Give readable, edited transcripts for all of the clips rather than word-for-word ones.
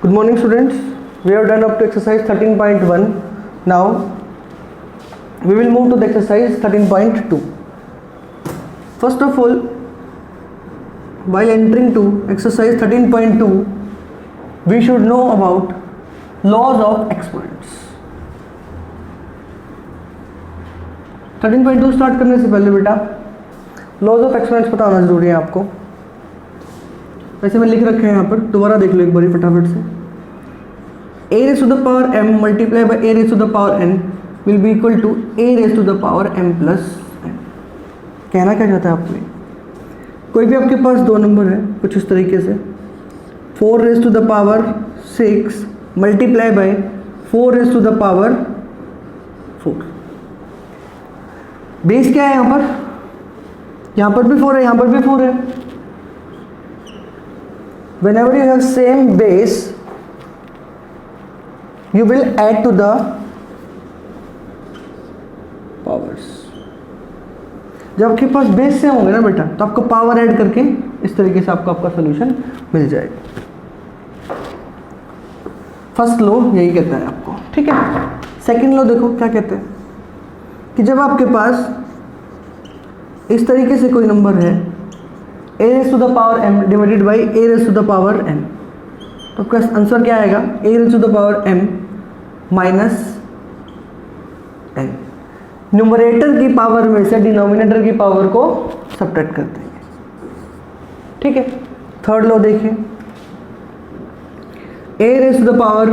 Good morning students, we have done up to exercise 13.1. Now we will move to the exercise 13.2. First of all, while entering to exercise 13.2, we should know about laws of exponents. 13.2 start करने से पहले बेटा laws of exponents पता होना जरूरी है आपको। वैसे मैं लिख रखे हैं यहाँ पर, दोबारा देख लो एक बारी फटाफट से। a raised to the power m multiplied by a raised to the power n will be equal to a raised to the power m plus n। कहना क्या चाहता है आपने? कोई भी आपके पास दो नंबर है कुछ इस तरीके से, 4 raised to the power 6 multiply by 4 raised to the power 4। Base क्या है यहाँ पर? यहाँ पर भी 4 है, यहाँ पर भी 4 है। Whenever you have same base, you will add to the powers। जब आपके पास बेस सेम होंगे ना बेटा, तो आपको पावर ऐड करके इस तरीके से आपको आपका सोल्यूशन मिल जाएगा। फर्स्ट लॉ यही कहता है आपको, ठीक है। सेकंड लॉ देखो क्या कहते हैं कि जब आपके पास इस तरीके से कोई नंबर है a raised to the power m divided by a raised to the power n, तो आपका आंसर क्या आएगा? a raised to the power m minus n। Numerator की पावर में से डिनोमिनेटर की पावर को सब्ट्रैक्ट कर देंगे, ठीक है। थर्ड लॉ देखिए, a raised to the power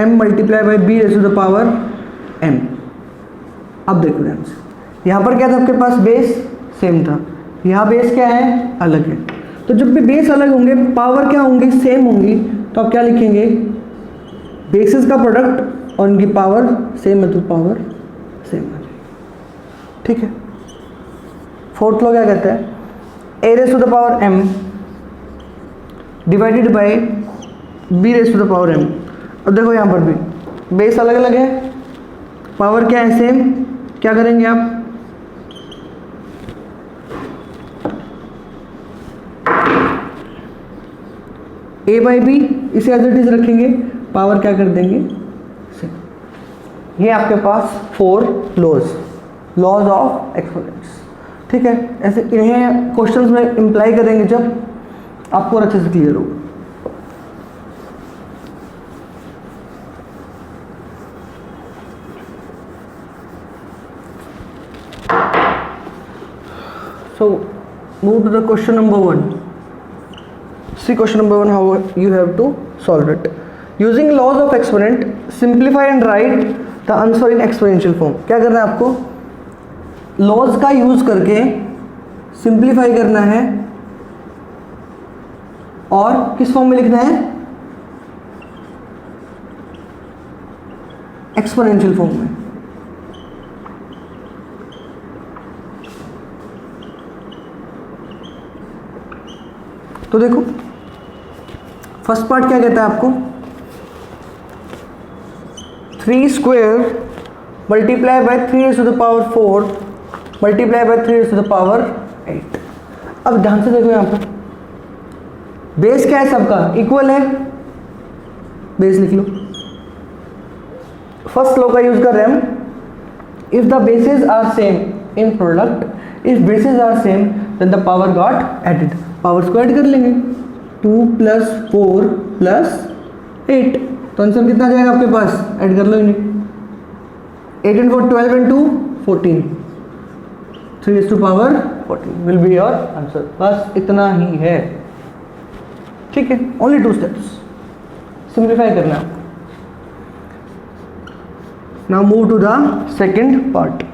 m multiply by b raised to the power m। अब देखो ध्यान से, यहाँ पर क्या था आपके पास? बेस सेम था, यहाँ बेस क्या है? अलग है। तो जब भी बेस अलग होंगे पावर क्या होंगी? सेम होंगी। तो आप क्या लिखेंगे? बेसिस का प्रोडक्ट और उनकी पावर सेम है तो पावर सेम है, ठीक है। फोर्थ लॉ क्या कहता है? a raised to the power m divided by b raised to the power m। अब देखो यहाँ पर भी बेस अलग अलग है, पावर क्या है? सेम। क्या करेंगे आप? a बाई बी इसे एज इट इज रखेंगे, पावर क्या कर देंगे? सेम। ये आपके पास 4 लॉज ऑफ एक्सपोनेंट्स, ठीक है। ऐसे इन्हें क्वेश्चंस में इम्प्लाई करेंगे जब आपको और अच्छे से क्लियर होगा। So move to the question number 1. See question number 1 how you have to solve it. Using laws of exponent, simplify and write the answer in exponential form. क्या करना है आपको? लॉज का यूज करके सिंप्लीफाई करना है और किस फॉर्म में लिखना है? एक्सपोनेंशियल फॉर्म में। तो देखो फर्स्ट पार्ट क्या कहता है आपको? 3 square multiply by 3 raised to the power 4 multiply by 3 raised to the power 8। अब ध्यान से देखो यहाँ पर बेस क्या है? सबका इक्वल है, बेस लिख लो। फर्स्ट लॉ का यूज कर रहे हैं हम, if the bases are same in product, if bases are same then the power got added. Powers को ऐड कर लेंगे, 2 + 4 + 8, तो आंसर कितना आ जाएगा आपके पास? ऐड कर लो इन्हें, 8 and 4 12 and 2 14, 3 raised to power 14 will be your answer. बस इतना ही है, ठीक है। ओनली 2 स्टेप्स, सिंप्लीफाई करना है। Now move to the second part.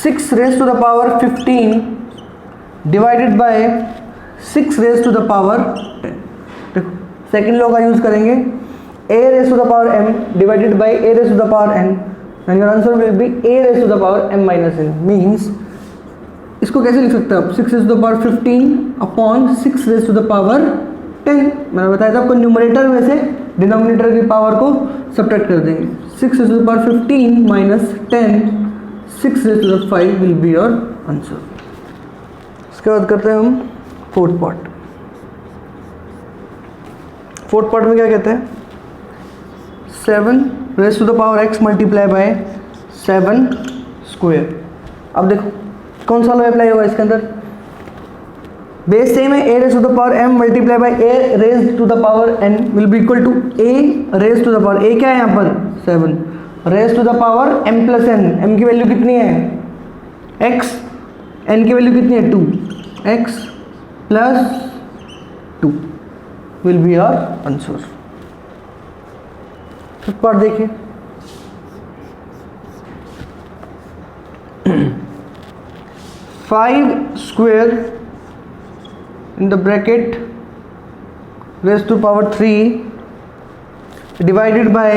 6 raised to the power 15 divided by 6 raised to the power 10। देखो सेकेंड लॉ का यूज करेंगे, a raised to the power m divided by a raised to the power n and your answer will be a raised to the power m minus n। Means इसको कैसे लिख सकते हैं आप? 6 raised to the power 15 upon 6 raised to the power 10। मैंने बताया था आपको न्यूमरेटर में से डिनोमिनेटर की पावर को सब्ट्रैक्ट कर देंगे। 6 raised to the power 15 minus 10, 6 raised to the 5 will be your answer. इसके बाद करते हैं हम फोर्थ पार्ट। फोर्थ पार्ट में क्या कहते हैं, 7 raise to the power x multiply by 7 square. अब देखो कौन सा लॉ अप्लाई होगा इसके अंदर, बेस सेम है, a raise to the power m multiply by a raise to the power n will be equal to a raise to the power, a क्या है यहाँ पर 7 raise to the power m plus n, m की value कितनी है x, n की value कितनी है 2, x plus 2 will be our answer. Fifth part देखिए, five square in the bracket raised to power 3 divided by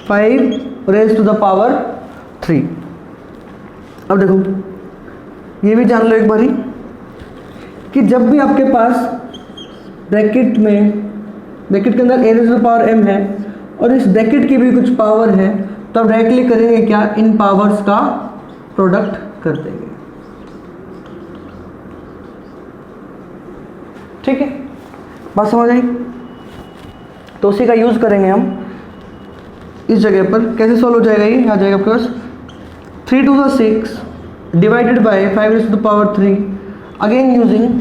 5 raised to the power 3। अब देखो ये भी जान लो एक बारी कि जब भी आपके पास ब्रैकेट के अंदर a raised to the power m है और इस ब्रैकेट की भी कुछ पावर है, तो आप डायरेक्टली करेंगे क्या, इन पावर्स का प्रोडक्ट कर देंगे। ठीक है, बात समझ आई? तो उसी का यूज़ करेंगे हम इस जगह पर। कैसे सॉल्व हो जाएगा ये, आ जाएगा आपके पास 3 to the 6 divided by 5 raised to the power 3, again using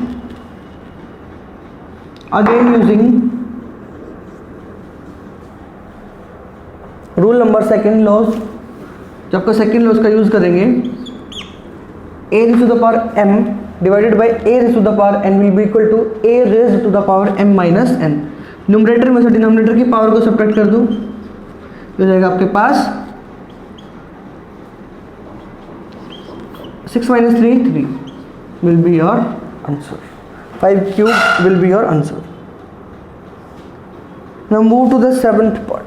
rule number second laws. जब आपका सेकेंड लॉज का यूज़ करेंगे, a raised to the power m divided by a raised to the power n will be equal to a raised to the power m minus n। Numerator में से denominator की power को subtract कर दूँ, तो जाएगा आपके पास 6 minus 3 will be your answer, 5 cube will be your answer। Now move to the seventh part।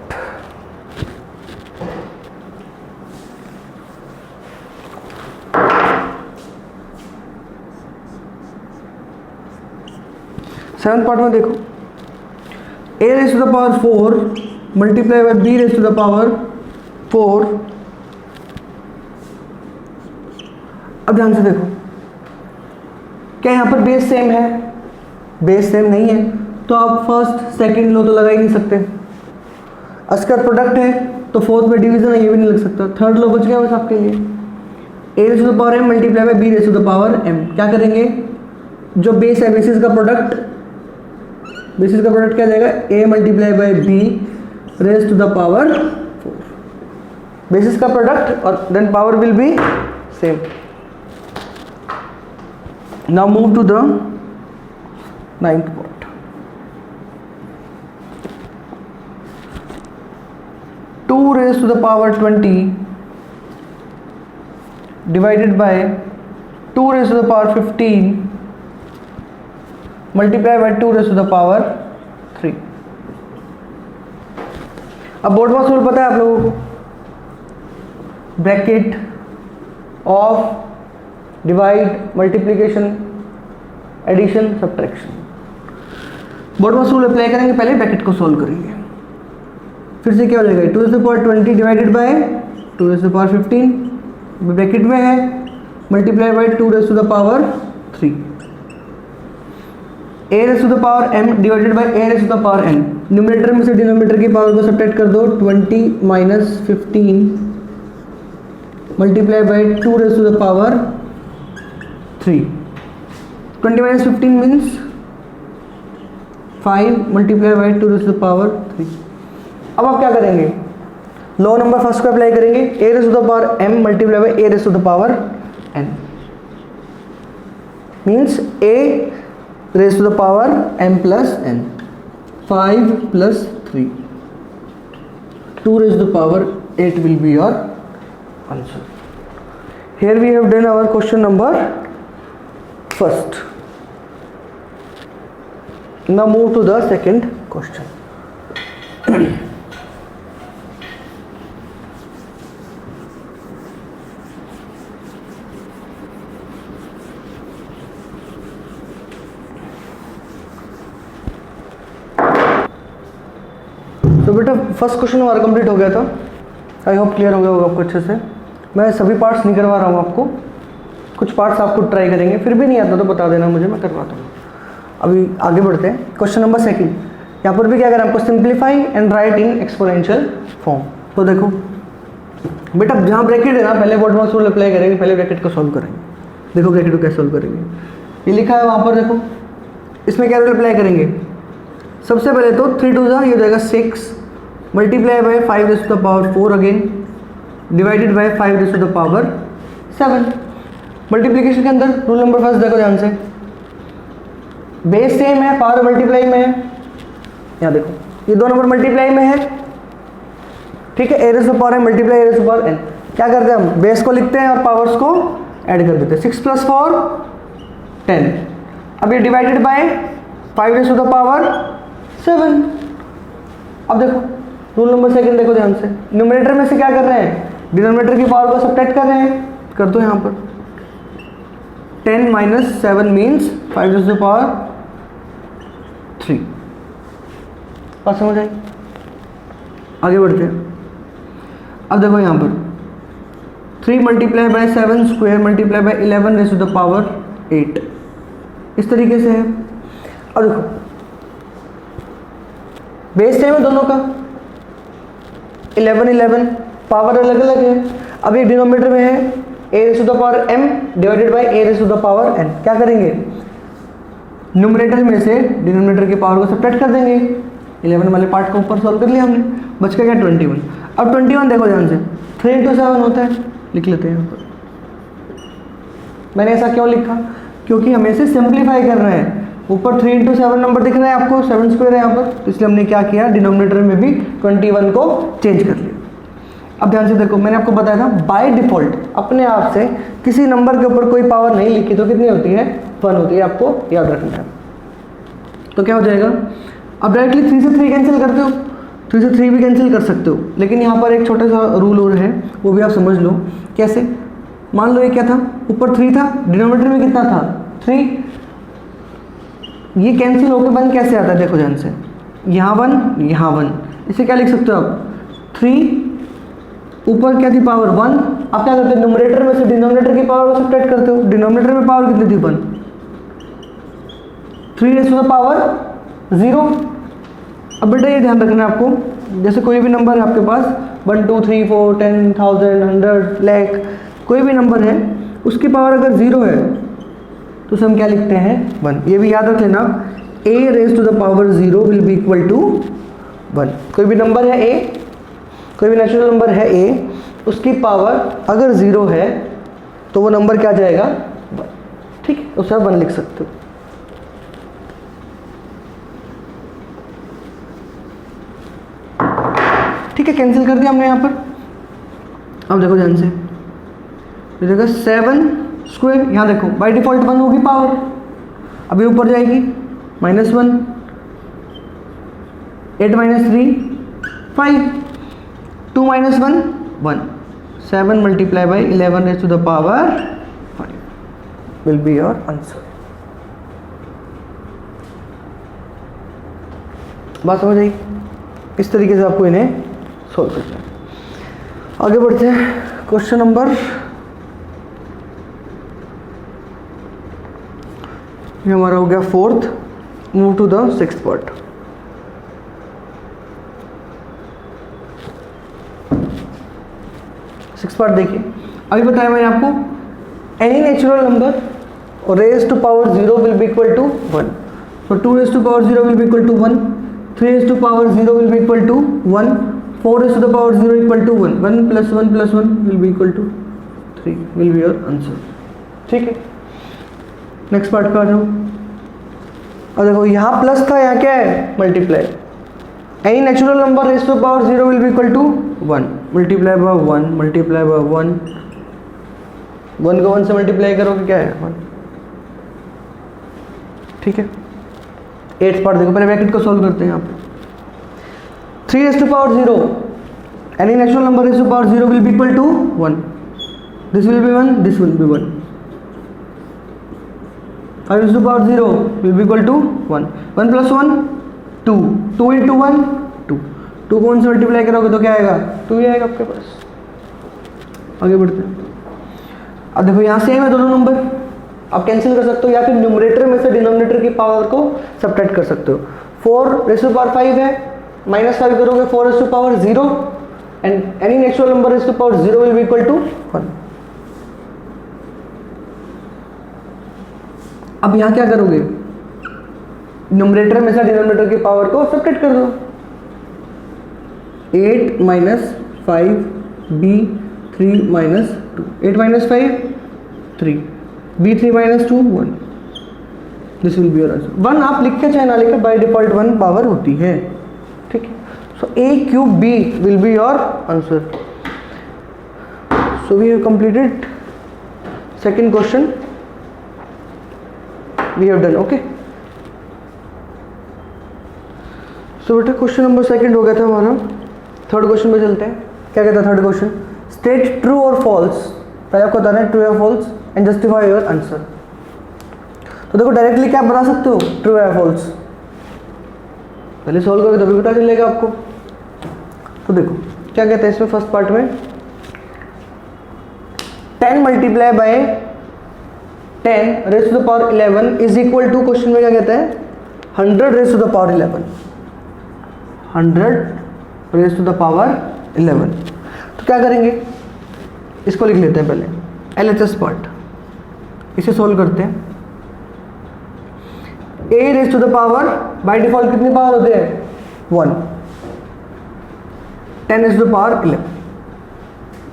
Seventh part में देखो, a raise to the power 4 multiply by b raise to the power 4। अब ध्यान से देखो, क्या यहाँ पर बेस सेम है, बेस सेम नहीं है, तो आप फर्स्ट सेकंड लो तो लगा ही नहीं सकते। अस्कर प्रोडक्ट है तो फोर्थ में डिवीजन है, ये भी नहीं लग सकता। थर्ड लो बच गया बस आपके लिए, a raise to the power m multiply by b raise to the power m। क्या करेंगे, जो बेस है बेसिस का प्रोडक्ट क्या जाएगा, a multiply by b raise to the power 4, bases का प्रोडक्ट, और then power will be same. Now move to the ninth part. Two raise to the power 20 divided by 2 raise to the power 15 multiply by 2 raise to the power 3। अब board मास rule पता है आप लोगों को, bracket of divide multiplication addition subtraction. BODMAS rule apply करेंगे, पहले bracket को solve करेंगे, फिर से क्या हो जाएगा 2 raise to the power 20 divided by 2 raise to the power 15 bracket में है, multiply by 2 raise to the power 3, a raise to the power m divided by a raise to the power n। Numerator में से denominator की power को subtract कर दो, 20 minus 15 multiply by 2 raise to the power 3। 20 minus 15 means 5 multiply by 2 raise to the power 3। अब आप क्या करेंगे, लॉ नंबर फर्स्ट को अप्लाई करेंगे, a raise to the power m multiply by a raise to the power n means a raise to the power m plus n, 5 plus 3 2 raise to the power 8 will be your answer। Here we have done our question number first। Now move to the second question। तो बेटा first question हमारा complete हो गया था, I hope clear हो गया होगा आपको अच्छे से। मैं सभी पार्ट्स नहीं करवा रहा हूँ आपको, कुछ पार्ट्स आप खुद ट्राई करेंगे, फिर भी नहीं आता तो बता देना मुझे, मैं करवाता हूँ। अभी आगे बढ़ते हैं। क्वेश्चन नंबर सेकंड, यहाँ पर भी क्या करें आपको, simplify and right in exponential form. तो देखो बेटा जहाँ ब्रैकेट है ना, पहले बोल्ट्जमान रूल अप्लाई करेंगे, पहले ब्रैकेट को सॉल्व करेंगे। देखो ब्रैकेट को कैसे सॉल्व करेंगे, ये लिखा है वहाँ पर, देखो इसमें क्या रूल अप्लाई करेंगे। सबसे पहले तो 3 2 ये हो जाएगा 6 multiply by 5 raise to the power 4 again divided by 5 raise to the power 7। Multiplication के अंदर रूल नंबर फर्स्ट देखो ध्यान से, बेस सेम है, पावर मल्टीप्लाई में है। यहाँ देखो ये दो नंबर मल्टीप्लाई में है, ठीक है, ए रेज़ टू पावर है multiply a raise to power n। क्या करते हैं हम, बेस को लिखते हैं और पावर्स को ऐड कर देते हैं। 6 + 4 10। अब ये divided by 5 raise to the power 7। अब देखो रूल नंबर सेकंड देखो ध्यान से, न्यूमरेटर में से क्या कर रहे हैं, डिनोमिनेटर की पावर को सब्ट्रैक्ट कर रहे हैं। कर दो यहाँ पर 10 - 7 means 5 raise to the power 3। बात समझ आई? आगे बढ़ते हैं। अब देखो यहाँ पर 3 multiply by 7 square multiply by 11 raise to the power 8, इस तरीके से है। अब देखो बेस सेम है दोनों का, 11 11, पावर अलग अलग है। अब ये डिनोमिनेटर में है a raise to the power m divided by a raise to the power n। क्या करेंगे, न्यूमरेटर में से डिनोमिनेटर की पावर को सब्ट्रैक्ट कर देंगे। 11 वाले पार्ट को ऊपर सॉल्व कर लिया हमने, बच का क्या 21। अब 21 देखो ध्यान से, 3 × 7 होता है, लिख लेते हैं यहाँ पर। मैंने ऐसा क्यों लिखा, क्योंकि हमें इसे सिंप्लीफाई कर रहे हैं। ऊपर 3 × 7 नंबर दिख रहा है आपको, 7 स्क्वायर है यहाँ पर, तो इसलिए हमने क्या किया, डिनोमिनेटर में भी 21 को चेंज कर लिया। अब ध्यान से देखो, मैंने आपको बताया था बाय डिफ़ॉल्ट अपने आप से किसी नंबर के ऊपर कोई पावर नहीं लिखी तो कितनी होती है, 1 होती है, आपको याद रखना है। तो क्या हो जाएगा, अब डायरेक्टली 3 से 3 कैंसिल करते हो, 3 से 3 भी कैंसिल कर सकते हो, लेकिन यहाँ पर एक छोटा सा रूल और है, वो भी आप समझ लो। कैसे, मान लो ये क्या था, ऊपर 3 था, डिनोमिनेटर में कितना था 3, ये कैंसिल होकर 1 कैसे आता है, देखो ध्यान से, यहाँ 1 यहाँ 1, इसे क्या लिख सकते हो आप, 3 ऊपर क्या थी पावर 1। आप क्या करते हो, न्यूमरेटर में से डिनोमिनेटर की पावर को सब्ट्रैक्ट करते हो। डिनोमिनेटर में पावर कितनी थी 1, 3 रेज़ टू द पावर 0। अब बेटा ये ध्यान रखना है आपको, जैसे कोई भी नंबर है आपके पास 1 2 3 4 10 1000 100 लाख, कोई भी नंबर है, उसकी पावर अगर 0 है तो उसे हम क्या लिखते हैं 1। ये भी याद रख लेना, a raise to the power 0 will be equal to 1। कोई भी नंबर है a, कोई भी नेचुरल नंबर है a, उसकी पावर अगर 0 है तो वो नंबर क्या जाएगा 1, ठीक है, उसे आप 1 लिख सकते हो। ठीक है, कैंसिल कर दिया हमने यहाँ पर। अब देखो ध्यान से, देखो 7 स्क्वायर, यहाँ देखो बाय डिफ़ॉल्ट 1 होगी पावर, अभी ऊपर जाएगी -1, 8 - 3 5, 2 - 1 1, 7 multiply by 11 raise to the power 5 will be your answer. बात समझ आई? इस तरीके से आपको इन्हें सॉल्व करना है। आगे बढ़ते हैं, क्वेश्चन नंबर, ये हमारा हो गया 4th, move to the 6th part. Six part देखिए, अभी बताया मैंने आपको एनी नेचुरल नंबर और raise to power 0 will be equal to 1। So 2 raised to power 0 will be equal to 1, 3 raised to power 0 will be equal to 1, 4 raised to the power 0 equal to 1, 1 plus 1 plus 1 will be equal to 3 will be your answer। ठीक है, next part पे आ जाओ। और देखो यहाँ plus था, यहाँ क्या है multiply. Any natural number raise to power 0 will be equal to 1, multiply by 1 multiply by 1, 1 को 1 से मल्टीप्लाई करोगे क्या है 1। ठीक है, 8th पार्ट देखो, पहले ब्रैकेट को सॉल्व करते हैं। यहाँ पे 3 raised to power 0, any natural number raised to power 0 will be equal to 1, this will be 1, this will be 1, 5 raised to power 0 will be equal to 1, 1 plus 1 2, 2 into 1 2, 2 को 1 से multiply करोगे तो क्या आएगा 2 ही आएगा आपके पास। आगे बढ़ते हैं, अब देखो यहाँ सेम है दोनों नंबर, आप कैंसिल कर सकते हो या फिर न्यूमरेटर में से डिनोमिनेटर की पावर को सब्ट्रैक्ट कर सकते हो। 4 रेज़ टू द पावर 5 है, -5 करोगे 4 raise to power 0 and any natural number raise to power 0 will be equal to 1। अब यहाँ क्या करोगे, न्यूमरेटर में से डिनोमिनेटर की पावर को सब्ट्रैक्ट कर दो। 8 - 5 b 3 - 2, 8 - 5 3, b3 - 2 1, this will be your answer. 1 आप लिख के चाहे ना लिखे, बाय डिफॉल्ट 1 पावर होती है, ठीक है। So a³ b will be your answer. So we have completed second question, we have done, okay. So बेटा क्वेश्चन नंबर सेकंड हो गया था हमारा। थर्ड क्वेश्चन पे चलते हैं। क्या कहता है थर्ड क्वेश्चन, स्टेट ट्रू और फॉल्स। पहले आपको बताना है ट्रू या false and justify your answer. तो देखो डायरेक्टली क्या बता सकते हो, ट्रू या फॉल्स, पहले सॉल्व करोगे तभी पता चलेगा आपको। तो देखो क्या कहते हैं इसमें, फर्स्ट पार्ट में 10 multiply by 10 raise to the power 11 is equal to, question में क्या कहता है 100 raise to the power 11, 100 raise to the power 11। तो क्या करेंगे, इसको लिख लेते हैं पहले LHS पार्ट, इसे सोल्व करते हैं। a raise to the power by default कितनी पावर होते हैं 1, 10 raise to the power 11।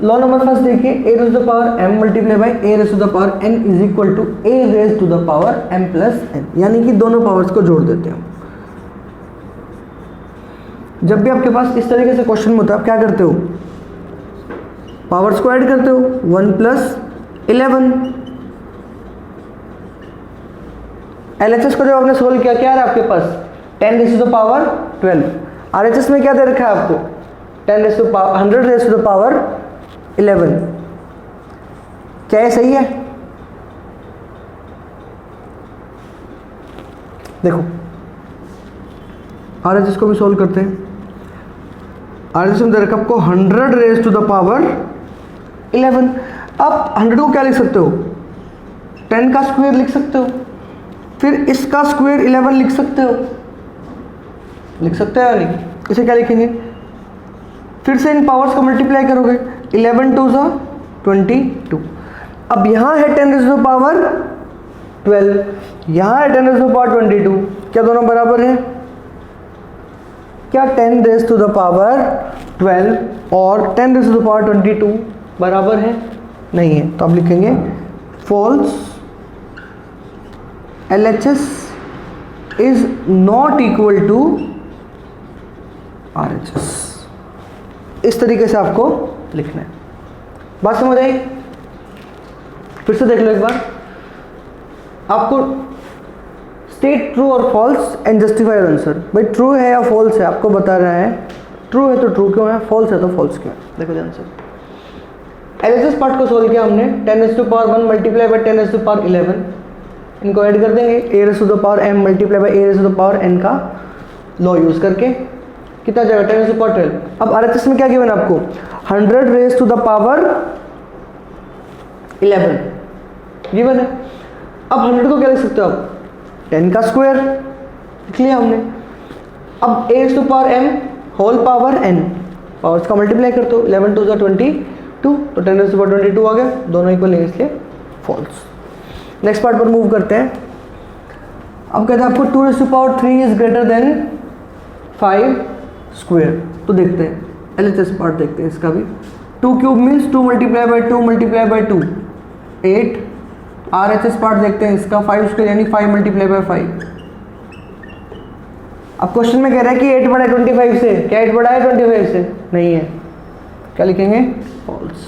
Law number first देखिए, a raise to the power m multiply by a raise to the power n is equal to a raise to the power m plus n, यानी कि दोनों powers को जोड़ देते हैं। जब भी आपके पास इस तरीके से क्वेश्चन में होता है, आप क्या करते हो, पावर्स को ऐड करते हो, 1 प्लस 11। LHS को जब आपने सोल्व किया, क्या है आपके पास 10 raise to the power 12। RHS में क्या दे रखा है आपको 10 raise to the power 100 raise to the power 11। क्या ये सही है? देखो RHS को भी सोल्व करते हैं। RHS में दे रखा आपको 100 रेज़ टू द पावर 11। आप 100 को क्या लिख सकते हो, 10 का स्क्वायर लिख सकते हो, फिर इसका स्क्वायर 11 लिख सकते हो, लिख सकते हो या नहीं। इसे क्या लिखेंगे, फिर से इन पावर्स को मल्टीप्लाई करोगे, 11 2 सा 22। अब यहाँ है 10 रेज़ टू द पावर 12, यहाँ है 10 रेज़ टू द पावर 22। क्या दोनों बराबर हैं? क्या 10 रेज़ टू द पावर 12 और 10 रेज़ टू द पावर 22 बराबर है? नहीं है। तो आप लिखेंगे false, LHS is not equal to RHS। इस तरीके से आपको लिखना है। बात समझ आई? फिर से देख लो एक बार। आपको स्टेट ट्रू और false and justify your answer. भाई ट्रू है या फॉल्स है, आपको बता रहा है। ट्रू है तो ट्रू क्यों है, फॉल्स है तो फॉल्स क्यों है। देखो ध्यान से, LHS पार्ट को सोल्व किया हमने, 10 raise to power 1 multiply by 10 raise to power 11। इनको ऐड कर देंगे, a raise to the power m multiply by a raise to the power n का लॉ यूज़ करके कितना जाएगा 10 रेज़ टू पावर 12। अब RHS में क्या गिवन आपको 100 raise to the power 11 given है। अब 100 को क्या लिख सकते हो आप, 10 का स्क्वायर लिख लिया हमने। अब a raise to power m whole power n, powers का मल्टीप्लाई करते हो, 11 2 सा 22, तो 10 रेज़ टू पावर 22 आ गया, दोनों इक्वल नहीं इसलिए फॉल्स। नेक्स्ट पार्ट पर मूव करते हैं। अब कहते हैं आपको 2 raise to power 3 is greater than 5 square. तो देखते हैं LHS पार्ट देखते हैं इसका भी। 2 cube means 2 multiply by 2 multiply by 2 8। RHS part देखते हैं इसका, 5 स्क्वायर यानी 5 मल्टीप्लाई बाय 5। अब क्वेश्चन में कह रहा है कि 8 बड़ा है 25 से, क्या 8 बड़ा है 25 से? नहीं है। क्या लिखेंगे, फॉल्स।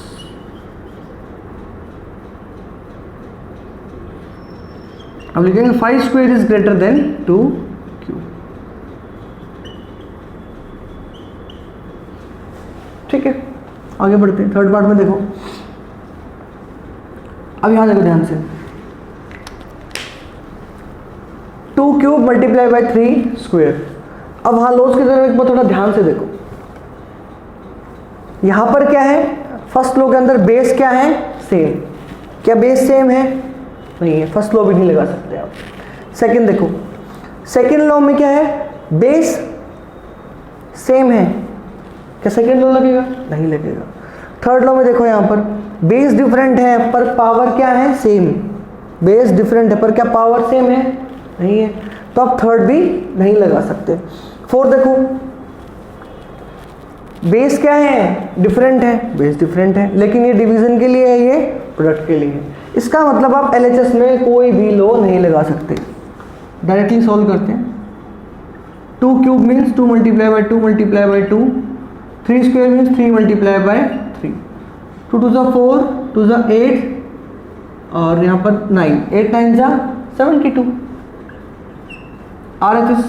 अब लिखेंगे 5 square is greater then 2 cube. ठीक है, आगे बढ़ते हैं। थर्ड पार्ट में देखो, अब यहां देखो ध्यान से, 2 क्यूब मल्टीप्लाई बाय 3 स्क्वायर। अब वहां लॉस की तरफ एक बार थोड़ा ध्यान से देखो, यहां पर क्या है, फर्स्ट लॉ के अंदर बेस क्या है, सेम, क्या बेस सेम है? नहीं है, फर्स्ट लॉ भी नहीं लगा सकते आप। सेकंड देखो, सेकंड लॉ में क्या है, बेस सेम है, क्या सेकंड लॉ लगेगा? नहीं लगेगा। थर्ड लॉ में देखो यहाँ पर बेस डिफरेंट है पर पावर क्या है? सेम। बेस डिफरेंट है पर क्या पावर सेम है? नहीं है, तो आप थर्ड भी नहीं लगा सकते। फोर्थ देखो, बेस क्या है? डिफरेंट है, बेस डिफरेंट है, लेकिन ये डिवीजन के लिए है, ये प्रोडक्ट के लिए है। इसका मतलब आप LHS में कोई भी लॉ नहीं लगा सकते। डायरेक्टली सॉल्व करते हैं। 2 cube means 2 multiply by 2 multiply by 2, 3 square means 3 multiply by 3, 2 2 जा 4, 2 जा 8 और यहाँ पर 9, 8 9 जा 72। RHS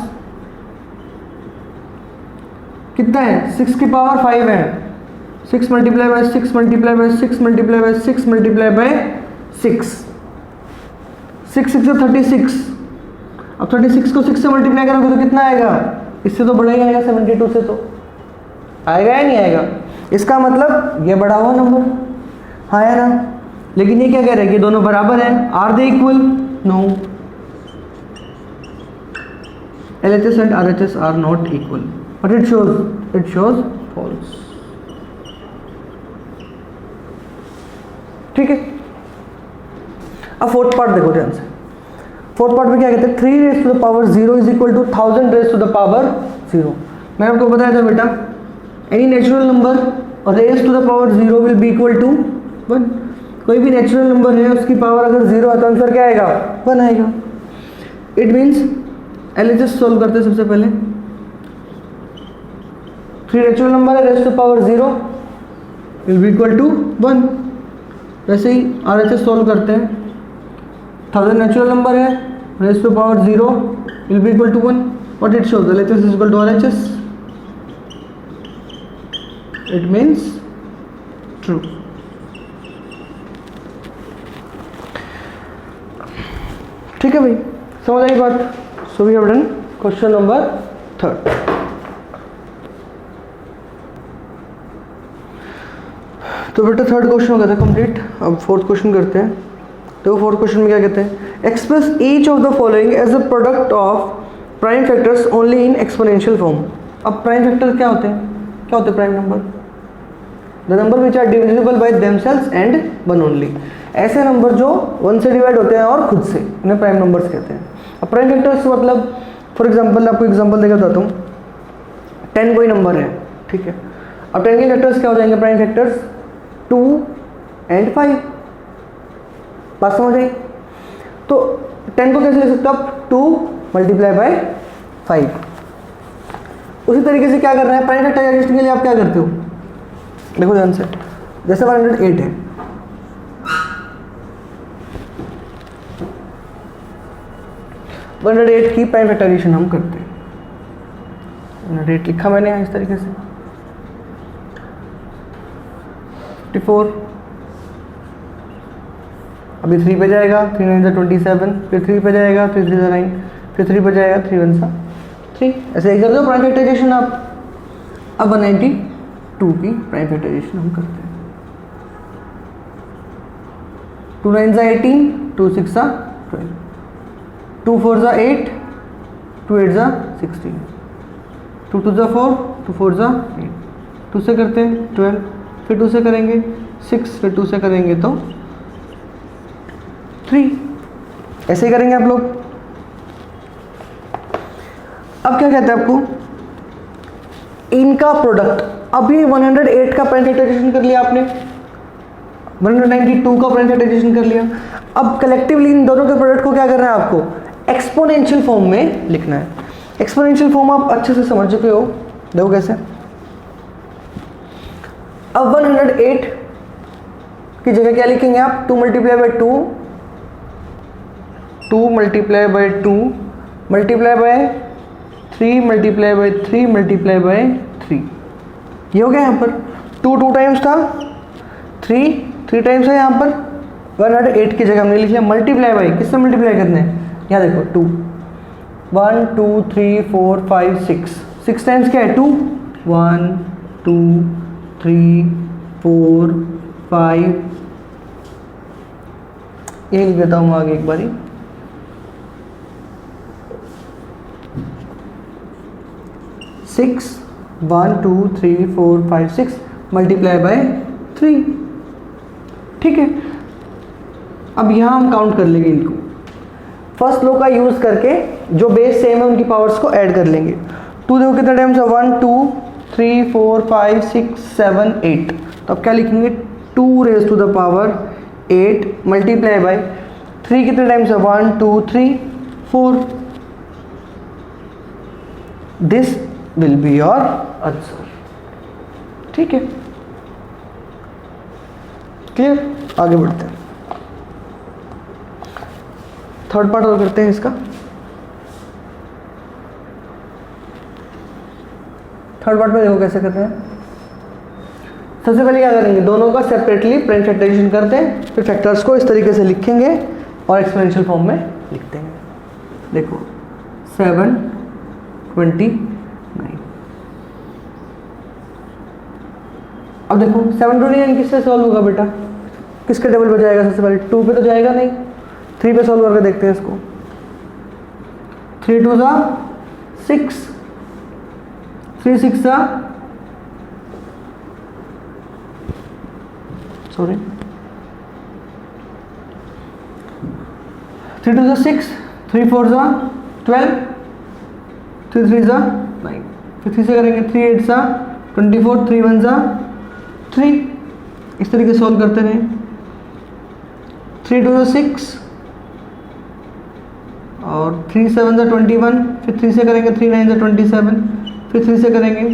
कितना है? 6 की पावर 5 है। 6 multiply by 6 multiply by 6 multiply by 6 multiply by 6, 6 6 से 36। अब 36 को 6 से मल्टीप्लाई करोगे तो कितना आएगा? इससे तो बड़ा ही आएगा, 72 से तो आएगा या नहीं आएगा? इसका मतलब ये बड़ा हुआ नंबर, हाँ है ना? लेकिन ये क्या कह रहे हैं कि दोनों बराबर हैं। Are they equal? No, LHS and RHS are not equal. What it shows? It shows false. ठीक है, अब फोर्थ पार्ट देखो ध्यान से। फोर्थ पार्ट में क्या कहते हैं? 3 raise to the power 0 is equal to 1000 raise to the power 0। मैंने आपको बताया था बेटा, एनी नेचुरल नंबर और raise to the power 0 will be equal to 1। कोई भी नेचुरल नंबर है उसकी पावर अगर 0 है तो आंसर क्या आएगा? 1 आएगा। इट मीन्स LHS सोल्व करते हैं सबसे पहले। 3 नेचुरल नंबर है, raise to power 0 will be equal to 1। वैसे ही RHS सोल्व करते हैं। 1000 नेचुरल नंबर है, raise to power 0 will be equal to 1। What it shows? LHS is equal to RHS। It means true. ठीक है भाई, समझ आई बात? So we have done question number 3rd. तो बेटा थर्ड क्वेश्चन हो गया था कंप्लीट। अब फोर्थ क्वेश्चन करते हैं। तो फोर्थ क्वेश्चन में क्या कहते हैं? Express each of the following as a product of prime factors only in exponential form. अब प्राइम फैक्टर क्या होते हैं? क्या होते हैं prime number? The number which are divisible by themselves and 1 only. ऐसे नंबर जो 1 से डिवाइड होते हैं और खुद से, इन्हें प्राइम नंबर्स कहते हैं। अब प्राइम फैक्टर्स मतलब फॉर एग्जांपल आपको एग्जांपल देकर बताता हूँ। 10 कोई नंबर है, ठीक है। अब 10 के फैक्टर्स क्या हो जाएंगे प्राइम फैक्टर्स? 2 and 5। बात समझ आई? तो 10 को कैसे लिख सकते हो आप? 2 मल्टीप्लाई बाय 5। उसी तरीके से क्या कर रहे हैं प्राइम फैक्टराइजेशन के लिए? आप क्या करते हो? देखो ध्यान से, जैसे 108 है, की प्राइम फैक्टराइजेशन हम करते हैं। 108 लिखा मैंने यहाँ इस तरीके से। 54, अभी 3 पे जाएगा, 3 9 जा 27, फिर 3 पे जाएगा, 3 3 जा 9, फिर 3 पे जाएगा, 3 1 जा 3। ऐसे ही कर दो प्राइम फैक्टराइजेशन आप। अब 192 की प्राइम फैक्टराइजेशन हम करते हैं। 2 9 जा 18, 2 6 जा 12, 2 4 जा 8, 2 8 जा 16, 2 2 जा 4, 2 4 जा 8, 2 से करते हैं 12, फिर 2 से करेंगे 6, फिर 2 से करेंगे तो 3। ऐसे ही करेंगे आप लोग। अब क्या कहते हैं आपको? इनका प्रोडक्ट। अभी 108 का प्राइम फैक्टराइजेशन कर लिया आपने, 192 का प्राइम फैक्टराइजेशन कर लिया। अब कलेक्टिवली इन दोनों के प्रोडक्ट को क्या करना है आपको? एक्सपोनेंशियल फॉर्म में लिखना है। एक्सपोनेंशियल फॉर्म आप अच्छे से समझ चुके हो, देखो कैसे। अब 108 की जगह क्या लिखेंगे आप? 2 multiply by 2, 2 multiply by 2 multiply by 3 multiply by 3 multiply by 3। ये हो गया यहाँ पर। 2 2 टाइम्स था, 3 3 टाइम्स है यहाँ पर। 108 की जगह हमने लिख लिया मल्टीप्लाई बाई, किससे मल्टीप्लाई करने हैं? यहाँ देखो 2, 1 2 3 4 5 6, 6 टाइम्स क्या है? 2 1 2 3 4 5 ये लिख देता हूँ आगे एक बारी। Six 1 2 3 4 5 6 multiply by 3। ठीक है, अब यहाँ हम काउंट कर लेंगे इनको। फर्स्ट लॉ का यूज करके जो बेस सेम है उनकी पावर्स को ऐड कर लेंगे। 2 देखो कितने टाइम्स है, 1 2 3 4 5 6 7 8। तो अब क्या लिखेंगे, 2 raise to the power 8 multiply by 3 कितने टाइम्स है, 1 2 3 4। This will be your answer. ठीक है, क्लियर। आगे बढ़ते हैं, थर्ड पार्ट और करते हैं इसका। थर्ड पार्ट में देखो कैसे करते हैं। सबसे पहले क्या करेंगे, दोनों का सेपरेटली प्रेजेंटेशन करते हैं, फिर फैक्टर्स को इस तरीके से लिखेंगे और एक्सपोनेंशियल फॉर्म में लिख देंगे। देखो 7 29। अब देखो 729 किससे सॉल्व होगा बेटा, किसके टेबल पे जाएगा, सबसे पहले 2 पे तो जाएगा नहीं, 3 पे सॉल्व करके देखते हैं इसको। 3 2 6, 3 6 सॉरी 3 2 6, 3 4 12, 3 3 9। फिर 3 से करेंगे, 3 8 24, 3 1 3। इस तरीके से सॉल्व करते रहे। 3 2 6 और 3 7 21। फिर 3 से करेंगे, 3 9 27। फिर 3 से करेंगे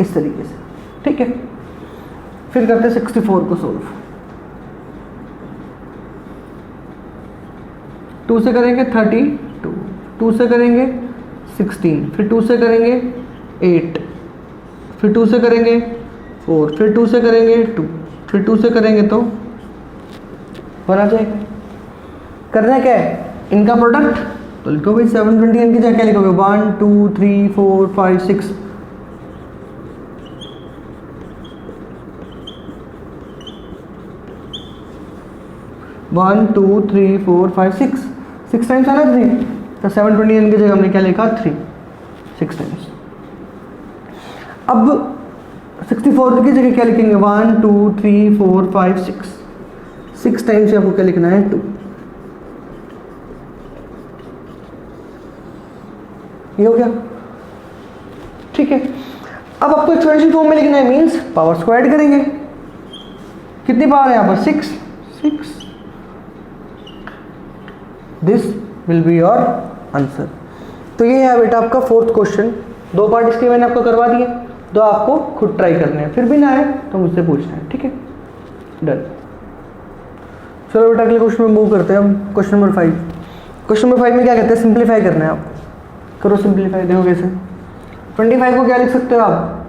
इस तरीके से। ठीक है, फिर करते हैं 64 को सॉल्व। 2 से करेंगे 32, 2 से करेंगे 16, फिर 2 से करेंगे 8, फिर 2 से करेंगे 4, फिर 2 से करेंगे 2, फिर 2 से करेंगे तो 1 आ जाएगा। करना क्या है, इनका प्रोडक्ट। तो लिखो भाई 729 की जगह क्या लिखोगे, 1 2 3 4 5 6। One two three four five six, 6 times है ना 3, तो 729 की जगह हमने क्या लिखा 3, 6 टाइम्स। अब 64 की जगह क्या लिखेंगे, 1 2 3 4 5 6, 6 टाइम्स आपको क्या लिखना है 2। ये हो गया। ठीक है, अब आपको एक्सपोनेंशियल फॉर्म में लिखना है, मींस पावर्स को ऐड करेंगे। कितनी पावर है यहाँ पर, 6 6। This will be your answer. तो ये है बेटा आपका फोर्थ क्वेश्चन। 2 पार्ट इसके मैंने आपको करवा दिए, 2 आपको खुद ट्राई करने हैं, फिर भी ना आए तो मुझसे पूछना है। ठीक है, डन। चलो बेटा अगले क्वेश्चन में मूव करते हैं हम। Question number 5। क्वेश्चन नंबर 5 में क्या कहते हैं, सिंप्लीफाई करना है आपको। करो सिंप्लीफाई, देखो कैसे। 25 को क्या लिख सकते हो आप,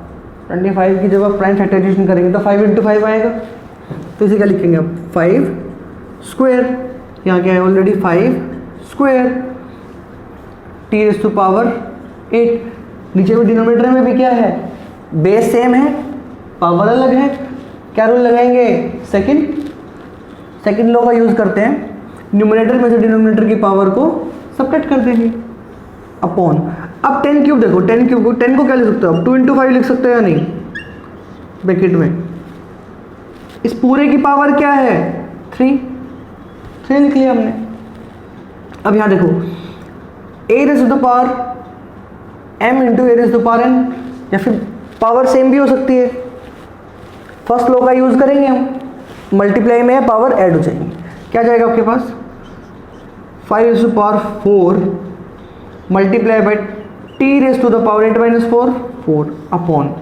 25 की जब आप प्राइम फैक्टराइजेशन करेंगे तो 5 × 5 आएगा। तो इसे क्या लिखेंगे आप, 5 स्क्वायर। यहाँ क्या है ऑलरेडी 5 स्क्वायर, t⁻8। नीचे में डिनोमिनेटर में भी क्या है, बेस सेम है, पावर अलग है। क्या रूल लगाएंगे, सेकंड लॉ का यूज करते हैं। न्यूमरेटर में से डिनोमिनेटर की पावर को सबट्रैक्ट कर देंगे अपॉन। अब 10 क्यूब देखो, 10 क्यूब को 10 को क्या लिख सकते हो आप, 2 × 5 लिख सकते हो या नहीं, ब्रैकेट में। इस पूरे की पावर क्या है, 3 लिख लिया हमने। अब यहां देखो a⁻m × a⁻n, या फिर पावर सेम भी हो सकती है। फर्स्ट लॉ का यूज करेंगे हम, मल्टीप्लाई में पावर ऐड हो जाएंगी। क्या जाएगा आपके पास, 5⁴ मल्टीप्लाई बाय t⁻8 - 4 अपॉन।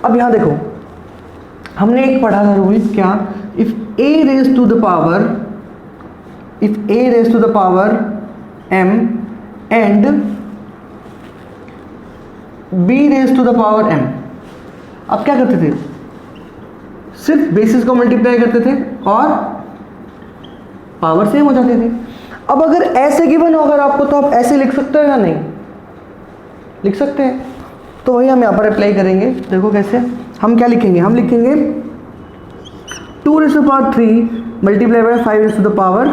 अब यहां देखो हमने एक पढ़ा था रूल, क्या, इफ a⁻m and b⁻m। अब क्या करते थे, सिर्फ बेसिस को मल्टीप्लाई करते थे और पावर सेम हो जाती थी। अब अगर ऐसे गिवन हो अगर आपको, तो आप ऐसे लिख सकते हो या नहीं, लिख सकते हैं। तो वही हम यहाँ पर अप्लाई करेंगे। देखो कैसे, हम क्या लिखेंगे, हम लिखेंगे 2 raise to power 3 multiply by 5 raise to the power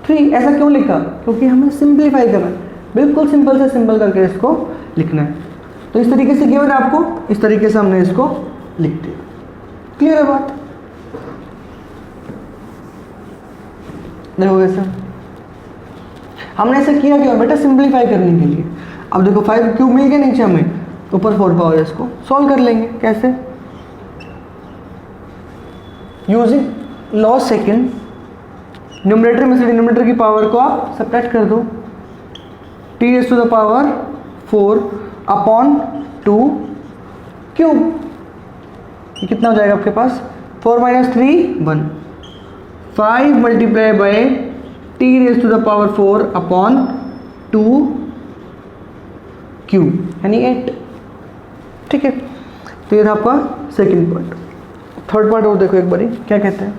3। ऐसा क्यों लिखा? क्योंकि हमें सिंप्लीफाई करना है, बिल्कुल सिंपल से सिंपल करके इसको लिखना है। तो इस तरीके से गिवन है आपको, इस तरीके से हमने इसको लिख दिया। क्लियर है बात? देखो वैसे हमने ऐसा किया क्यों बेटा? सिंप्लीफाई करने के लिए। अब देखो 5 क्यूब मिल गया नीचे हमें, ऊपर 4 पावर है, इसको सॉल्व कर लेंगे। कैसे? यूजिंग लॉ सेकंड, न्यूमरेटर में से डिनोमिनेटर की पावर को आप सब्ट्रैक्ट कर दो। t raise to the power 4 upon 2 cube, ये कितना हो जाएगा आपके पास? 4 minus 3 1। 5 multiply by t raise to the power 4 upon 2 cube यानी 8। ठीक है, तो ये था आपका सेकेंड पार्ट। थर्ड पार्ट और देखो एक बारी क्या कहते हैं।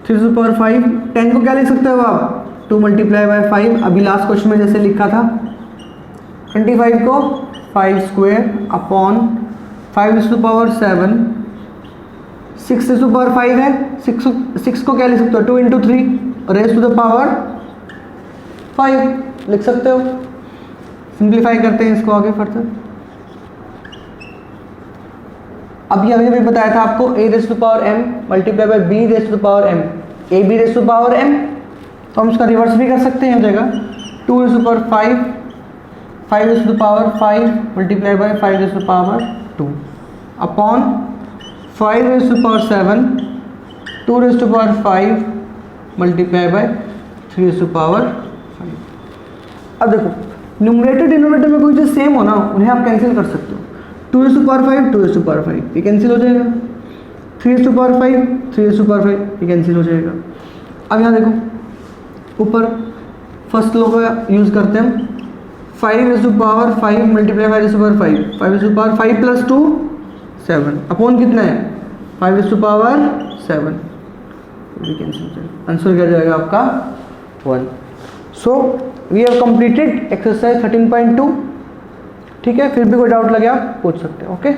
3 टू पावर 5, 10 को क्या लिख सकते हो आप? 2 मल्टीप्लाई बाय 5, अभी लास्ट क्वेश्चन में जैसे लिखा था। 25 को 5 square upon 5 to power 7, 6 to power 5 है, 6 को क्या लिख सकते हो? 2 into 3 raise to the power 5 लिख सकते हो। सिंप्लीफाई करते हैं इसको आगे फर्दर। अभी हमने भी बताया था आपको a raise to power m multiply by b raise to power m, a b raise to power m, तो हम इसका रिवर्स भी कर सकते हैं। जगह 2 raise to power 5, 5 raise to power 5 multiply by 5 raise to power 2 upon 5 raise to power 7, 2 raise to power 5 multiply by 3 raise to power 5। अब देखो न्यूमरेटर डिनोमिनेटर में कोई चीज़ सेम हो ना, उन्हें आप कैंसिल कर सकते हो। 2 raise to power 5, 2 raise to power 5 ये कैंसिल हो जाएगा। 3 raise to power 5, 3 raise to power 5 ये कैंसिल हो जाएगा। अब यहाँ देखो ऊपर फर्स्ट लॉ का यूज़ करते हैं हम। 5 raise to power 5 multiply 5 raise to power 5, 5 raise to power 5 plus 2 7 upon कितना है? 5 रेज़ टू पावर 7, ये कैंसिल हो जाएगा। आंसर क्या जाएगा आपका? 1। So we have completed exercise 13.2। ठीक है, फिर भी कोई डाउट लगे आप पूछ सकते हैं। ओके।